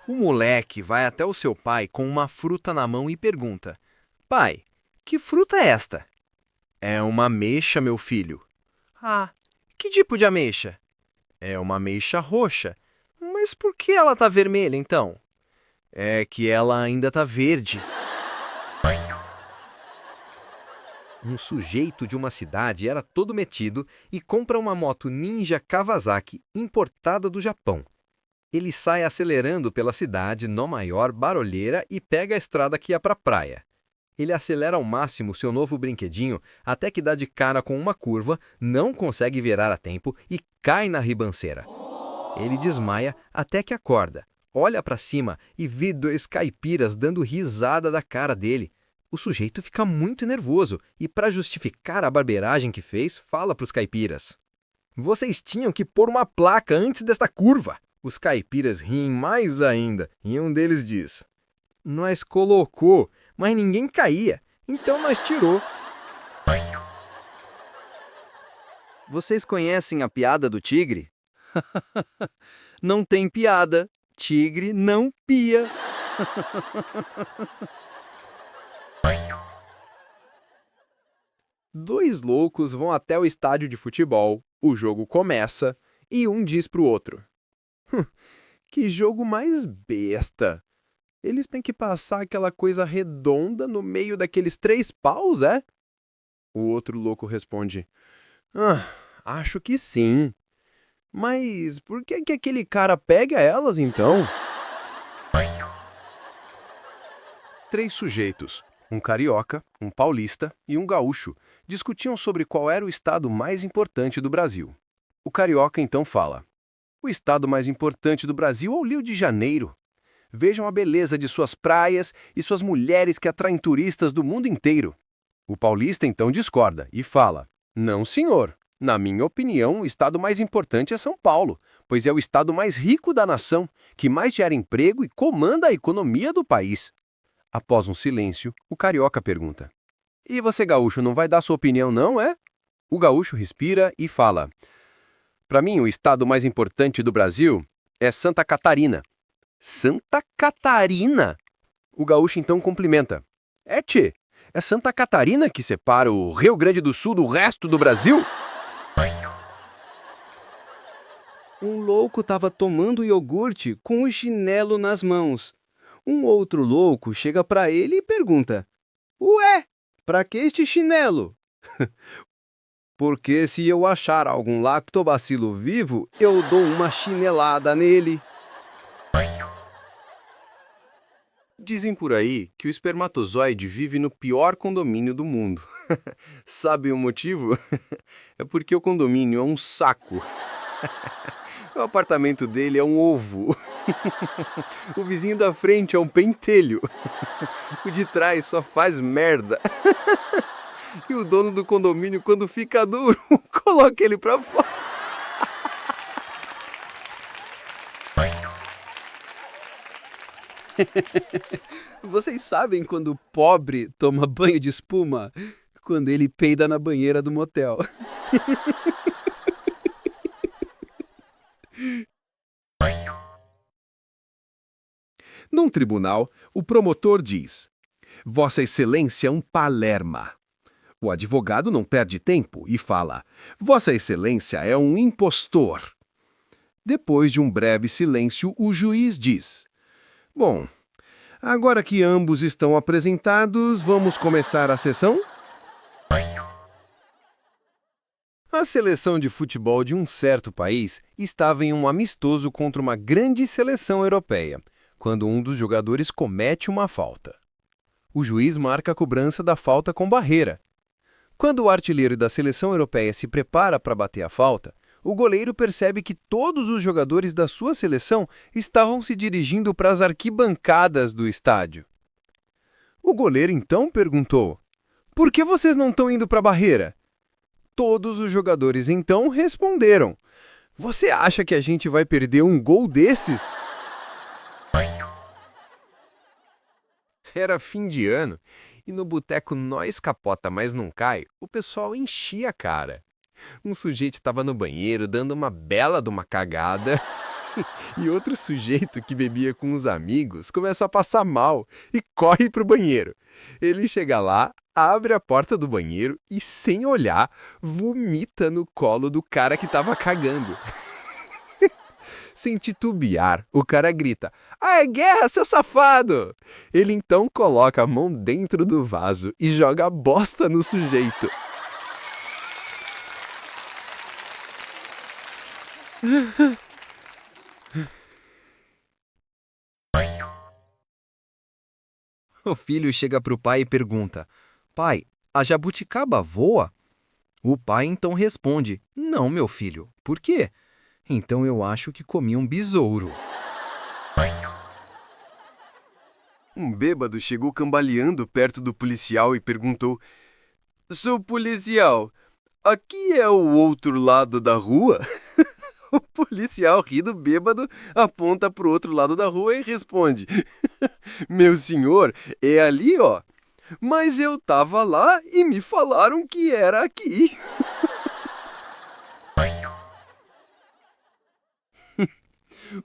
O moleque vai até o seu pai com uma fruta na mão e pergunta: Pai, que fruta é esta? É uma ameixa, meu filho. Ah, que tipo de ameixa? É uma ameixa roxa. Mas por que ela tá vermelha, então? É que ela ainda tá verde. Um sujeito de uma cidade era todo metido e compra uma moto Ninja Kawasaki importada do Japão. Ele sai acelerando pela cidade na maior barulheira e pega a estrada que ia para a praia. Ele acelera ao máximo seu novo brinquedinho até que dá de cara com uma curva, não consegue virar a tempo e cai na ribanceira. Ele desmaia até que acorda, olha para cima e vê 2 caipiras dando risada da cara dele. O sujeito fica muito nervoso e, para justificar a barbeiragem que fez, fala para os caipiras: Vocês tinham que pôr uma placa antes desta curva. Os caipiras riem mais ainda e um deles diz: Nós colocou, mas ninguém caía, então nós tirou. Vocês conhecem a piada do tigre? Não tem piada. Tigre não pia. Dois loucos vão até o estádio de futebol, o jogo começa e um diz pro outro: que jogo mais besta! Eles têm que passar aquela coisa redonda no meio daqueles 3 paus, é? O outro louco responde: acho que sim. Mas por que aquele cara pega elas então? 3 sujeitos, um carioca, um paulista e um gaúcho, discutiam sobre qual era o estado mais importante do Brasil. O carioca então fala: o estado mais importante do Brasil é o Rio de Janeiro. Vejam a beleza de suas praias e suas mulheres que atraem turistas do mundo inteiro. O paulista então discorda e fala: não, senhor. Na minha opinião, o estado mais importante é São Paulo, pois é o estado mais rico da nação, que mais gera emprego e comanda a economia do país. Após um silêncio, o carioca pergunta: e você, gaúcho, não vai dar sua opinião, não, é? O gaúcho respira e fala: para mim, o estado mais importante do Brasil é Santa Catarina. Santa Catarina? O gaúcho então complementa: é, tchê, é Santa Catarina que separa o Rio Grande do Sul do resto do Brasil? Um louco estava tomando iogurte com o chinelo nas mãos. Um outro louco chega para ele e pergunta: ué, para que este chinelo? Porque se eu achar algum lactobacilo vivo, eu dou uma chinelada nele. Dizem por aí que o espermatozoide vive no pior condomínio do mundo. Sabe o motivo? É porque o condomínio é um saco. O apartamento dele é um ovo. O vizinho da frente é um pentelho. O de trás só faz merda. E o dono do condomínio, quando fica duro, coloca ele pra fora. Vocês sabem quando o pobre toma banho de espuma? Quando ele peida na banheira do motel. Num tribunal, o promotor diz: Vossa Excelência é um palerma. O advogado não perde tempo e fala: Vossa Excelência é um impostor. Depois de um breve silêncio, o juiz diz: Bom, agora que ambos estão apresentados, vamos começar a sessão? A seleção de futebol de um certo país estava em um amistoso contra uma grande seleção europeia, quando um dos jogadores comete uma falta. O juiz marca a cobrança da falta com barreira. Quando o artilheiro da seleção europeia se prepara para bater a falta, o goleiro percebe que todos os jogadores da sua seleção estavam se dirigindo para as arquibancadas do estádio. O goleiro então perguntou: por que vocês não estão indo para a barreira? Todos os jogadores então responderam: você acha que a gente vai perder um gol desses? Era fim de ano e no boteco Nós Capota Mas Não Cai, o pessoal enchia a cara. Um sujeito estava no banheiro dando uma bela de uma cagada e outro sujeito que bebia com os amigos começa a passar mal e corre pro banheiro. Ele chega lá, abre a porta do banheiro e, sem olhar, vomita no colo do cara que estava cagando. Sem titubear, o cara grita: ah, é guerra, seu safado! Ele então coloca a mão dentro do vaso e joga a bosta no sujeito. O filho chega para o pai e pergunta: pai, a jabuticaba voa? O pai então responde: não, meu filho. Por quê? Então eu acho que comi um besouro. Um bêbado chegou cambaleando perto do policial e perguntou: seu policial, aqui é o outro lado da rua? O policial ri do bêbado, aponta para o outro lado da rua e responde: meu senhor, é ali, ó. Mas eu tava lá e me falaram que era aqui.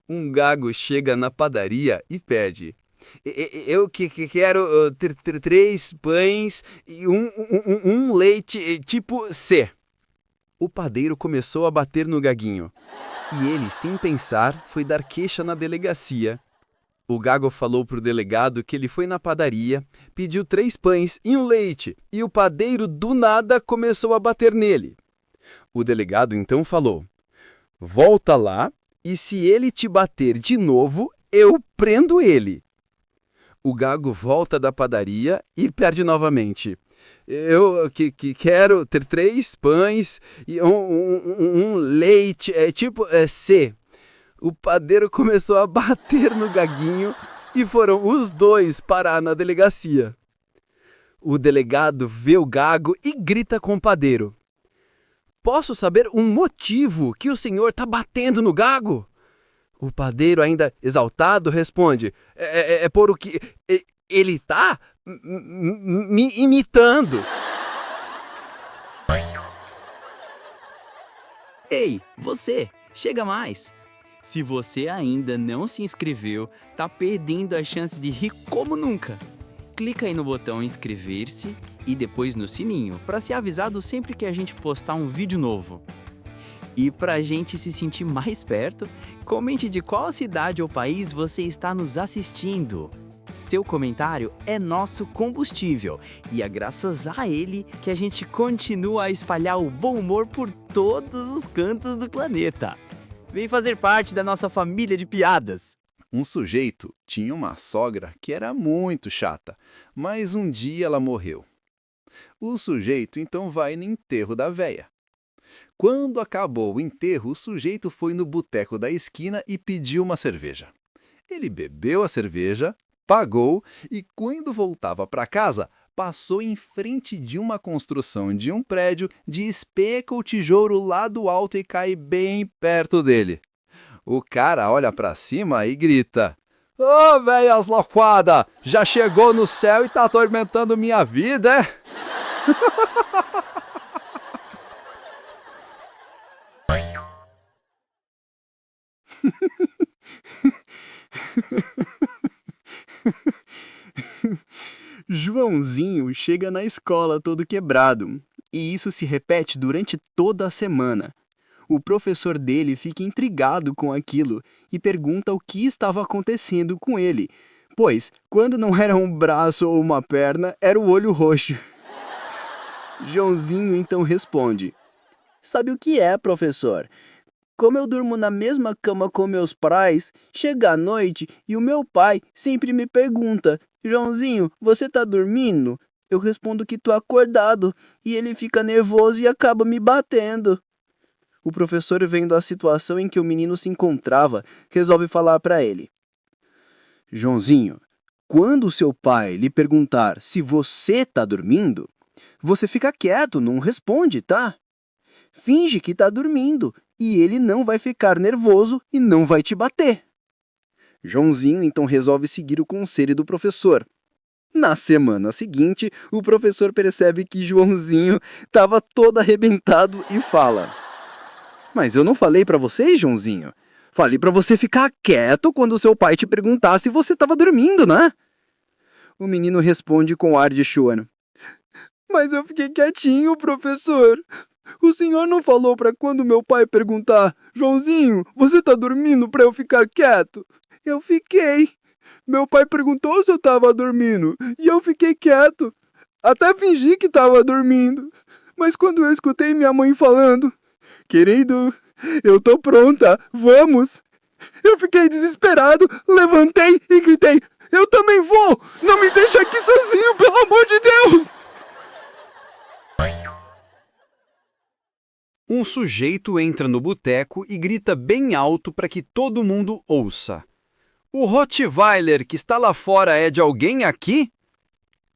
Um gago chega na padaria e pede: Eu quero 3 pães e um leite tipo C. O padeiro começou a bater no gaguinho. E ele, sem pensar, foi dar queixa na delegacia. O gago falou pro delegado que ele foi na padaria, pediu 3 pães e um leite, e o padeiro do nada começou a bater nele. O delegado então falou: Volta lá, e se ele te bater de novo, eu prendo ele. O gago volta da padaria e perde novamente. Eu quero ter 3 pães e um leite, tipo C. O padeiro começou a bater no gaguinho e foram os 2 parar na delegacia. O delegado vê o gago e grita com o padeiro: Posso saber um motivo que o senhor está batendo no gago? O padeiro, ainda exaltado, responde: É por o que ele está me imitando. Ei, você, chega mais! Se você ainda não se inscreveu, tá perdendo a chance de rir como nunca. Clica aí no botão inscrever-se e depois no sininho para ser avisado sempre que a gente postar um vídeo novo. E para a gente se sentir mais perto, comente de qual cidade ou país você está nos assistindo. Seu comentário é nosso combustível e é graças a ele que a gente continua a espalhar o bom humor por todos os cantos do planeta. Vem fazer parte da nossa família de piadas. Um sujeito tinha uma sogra que era muito chata, mas um dia ela morreu. O sujeito então vai no enterro da véia. Quando acabou o enterro, o sujeito foi no boteco da esquina e pediu uma cerveja. Ele bebeu a cerveja, pagou e, quando voltava para casa, passou em frente de uma construção de um prédio, despeca o tijolo lá do alto e cai bem perto dele. O cara olha para cima e grita: Ô, véias lafada, já chegou no céu e tá atormentando minha vida, é? Joãozinho chega na escola todo quebrado, e isso se repete durante toda a semana. O professor dele fica intrigado com aquilo e pergunta o que estava acontecendo com ele, pois, quando não era um braço ou uma perna, era o olho roxo. Joãozinho então responde: Sabe o que é, professor? Como eu durmo na mesma cama com meus pais, chega a noite e o meu pai sempre me pergunta: Joãozinho, você tá dormindo? Eu respondo que tô acordado e ele fica nervoso e acaba me batendo. O professor, vendo a situação em que o menino se encontrava, resolve falar para ele: Joãozinho, quando o seu pai lhe perguntar se você tá dormindo, você fica quieto, não responde, tá? Finge que tá dormindo e ele não vai ficar nervoso e não vai te bater. Joãozinho então resolve seguir o conselho do professor. Na semana seguinte, o professor percebe que Joãozinho estava todo arrebentado e fala: Mas eu não falei para você, Joãozinho? Falei para você ficar quieto quando seu pai te perguntar se você estava dormindo, né? O menino responde com ar de choro: Mas eu fiquei quietinho, professor. O senhor não falou para quando meu pai perguntar: Joãozinho, você tá dormindo para eu ficar quieto? Eu fiquei. Meu pai perguntou se eu tava dormindo e eu fiquei quieto. Até fingi que tava dormindo. Mas quando eu escutei minha mãe falando: Querido, eu tô pronta, vamos. Eu fiquei desesperado, levantei e gritei: Eu também vou! Não me deixa aqui sozinho, pelo amor de Deus! Um sujeito entra no boteco e grita bem alto para que todo mundo ouça: O Rottweiler que está lá fora é de alguém aqui?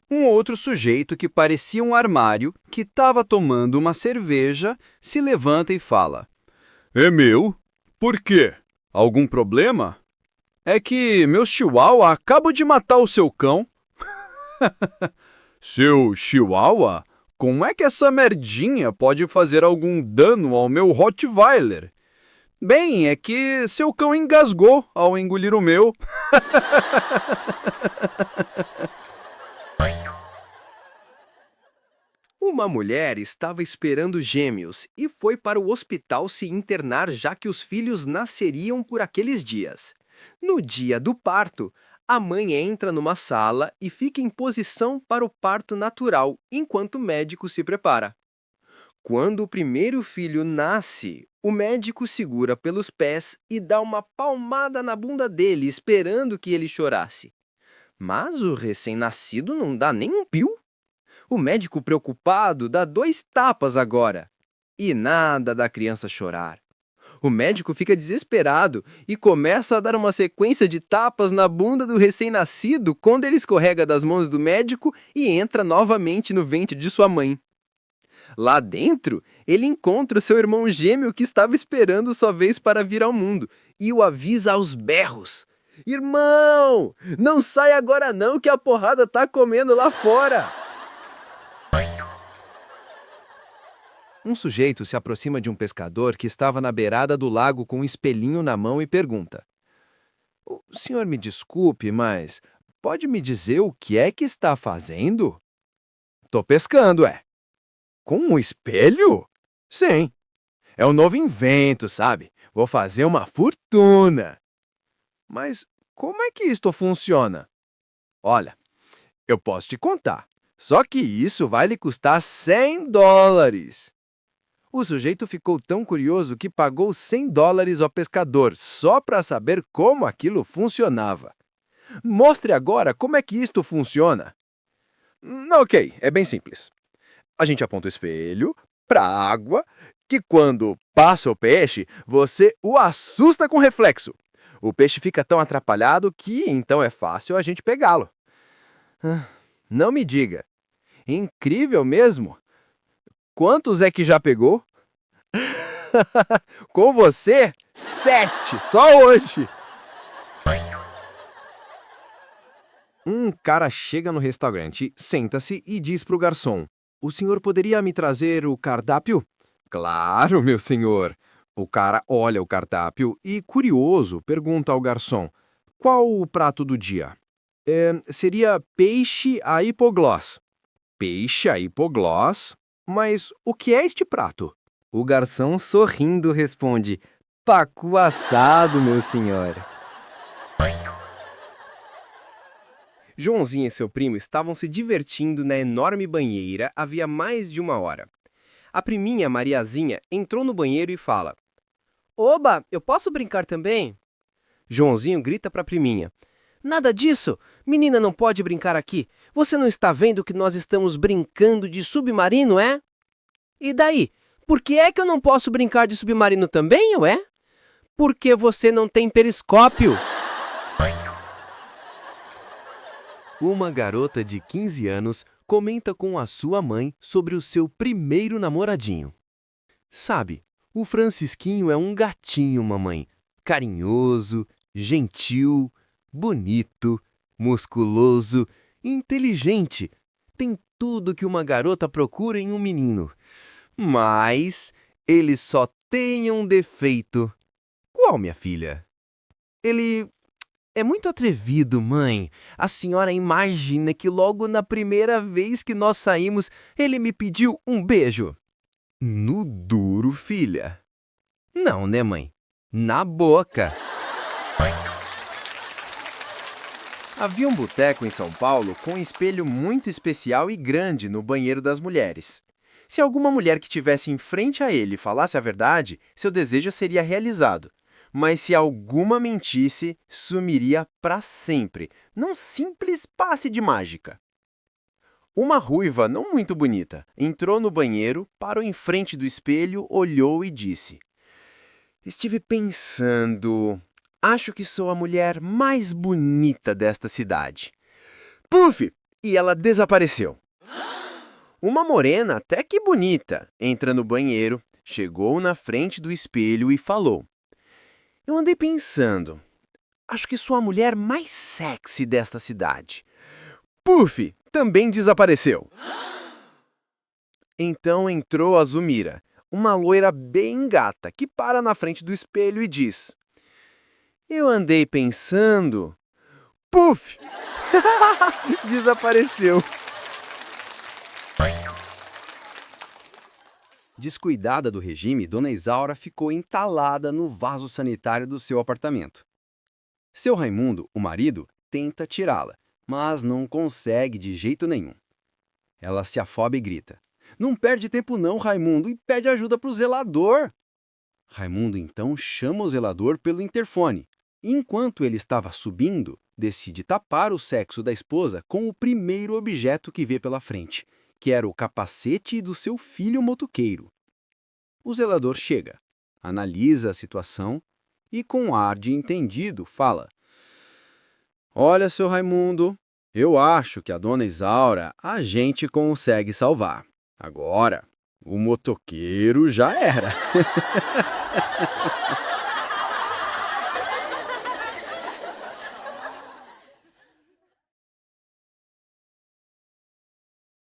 Um outro sujeito que parecia um armário, que estava tomando uma cerveja, se levanta e fala: É meu? Por quê? Algum problema? É que meu chihuahua acaba de matar o seu cão. Seu chihuahua? Como é que essa merdinha pode fazer algum dano ao meu Rottweiler? Bem, é que seu cão engasgou ao engolir o meu. Uma mulher estava esperando gêmeos e foi para o hospital se internar já que os filhos nasceriam por aqueles dias. No dia do parto, a mãe entra numa sala e fica em posição para o parto natural enquanto o médico se prepara. Quando o primeiro filho nasce, o médico segura pelos pés e dá uma palmada na bunda dele, esperando que ele chorasse. Mas o recém-nascido não dá nem um pio. O médico preocupado dá 2 tapas agora. E nada da criança chorar. O médico fica desesperado e começa a dar uma sequência de tapas na bunda do recém-nascido quando ele escorrega das mãos do médico e entra novamente no ventre de sua mãe. Lá dentro, ele encontra seu irmão gêmeo que estava esperando sua vez para vir ao mundo e o avisa aos berros: "Irmão, não sai agora não que a porrada tá comendo lá fora!" Um sujeito se aproxima de um pescador que estava na beirada do lago com um espelhinho na mão e pergunta: "O senhor me desculpe, mas pode me dizer o que é que está fazendo?" "Tô pescando, é." "Com um espelho?" "Sim. É um novo invento, sabe? Vou fazer uma fortuna." "Mas como é que isto funciona?" "Olha, eu posso te contar. Só que isso vai lhe custar $100. O sujeito ficou tão curioso que pagou $100 ao pescador só para saber como aquilo funcionava. "Mostre agora como é que isto funciona." Ok, é bem simples. A gente aponta o espelho para a água, que quando passa o peixe, você o assusta com reflexo. O peixe fica tão atrapalhado que então é fácil a gente pegá-lo." Não me diga. Incrível mesmo. Quantos é que já pegou? Com você, 7, só hoje. Um cara chega no restaurante, senta-se e diz para o garçom: "O senhor poderia me trazer o cardápio?" "Claro, meu senhor." O cara olha o cardápio e, curioso, pergunta ao garçom: "Qual o prato do dia?" Seria peixe à hipoglós." "Peixe à hipoglós? Mas o que é este prato?" O garçom, sorrindo, responde: "Pacu assado, meu senhor." Joãozinho e seu primo estavam se divertindo na enorme banheira havia mais de 1 hora. A priminha Mariazinha entrou no banheiro e fala: "Oba, eu posso brincar também?" Joãozinho grita para a priminha: "Nada disso! Menina não pode brincar aqui. Você não está vendo que nós estamos brincando de submarino, é?" "E daí? Por que é que eu não posso brincar de submarino também, ué?" "Porque você não tem periscópio." Uma garota de 15 anos comenta com a sua mãe sobre o seu primeiro namoradinho. "Sabe, o Francisquinho é um gatinho, mamãe. Carinhoso, gentil, bonito, musculoso, inteligente. Tem tudo que uma garota procura em um menino. Mas ele só tem um defeito." "Qual, minha filha?" "Ele é muito atrevido, mãe. A senhora imagina que logo na primeira vez que nós saímos, ele me pediu um beijo." "No duro, filha." "Não, né, mãe? Na boca." Havia um boteco em São Paulo com um espelho muito especial e grande no banheiro das mulheres. Se alguma mulher que tivesse em frente a ele falasse a verdade, seu desejo seria realizado. Mas se alguma mentisse, sumiria para sempre, num simples passe de mágica. Uma ruiva não muito bonita entrou no banheiro, parou em frente do espelho, olhou e disse: "Estive pensando. Acho que sou a mulher mais bonita desta cidade." Puf! E ela desapareceu. Uma morena até que bonita entra no banheiro, chegou na frente do espelho e falou: "Eu andei pensando. Acho que sou a mulher mais sexy desta cidade." Puf! Também desapareceu. Então entrou a Zumira, uma loira bem gata que para na frente do espelho e diz: Eu andei pensando. Puf! Desapareceu. Descuidada do regime, Dona Isaura ficou entalada no vaso sanitário do seu apartamento. Seu Raimundo, o marido, tenta tirá-la, mas não consegue de jeito nenhum. Ela se afoba e grita: Não perde tempo não, Raimundo, e pede ajuda para o zelador. Raimundo então chama o zelador pelo interfone. E enquanto ele estava subindo, decide tapar o sexo da esposa com o primeiro objeto que vê pela frente, que era o capacete do seu filho motoqueiro. O zelador chega, analisa a situação e, com ar de entendido, fala: Olha, seu Raimundo, eu acho que a Dona Isaura a gente consegue salvar. Agora, o motoqueiro já era.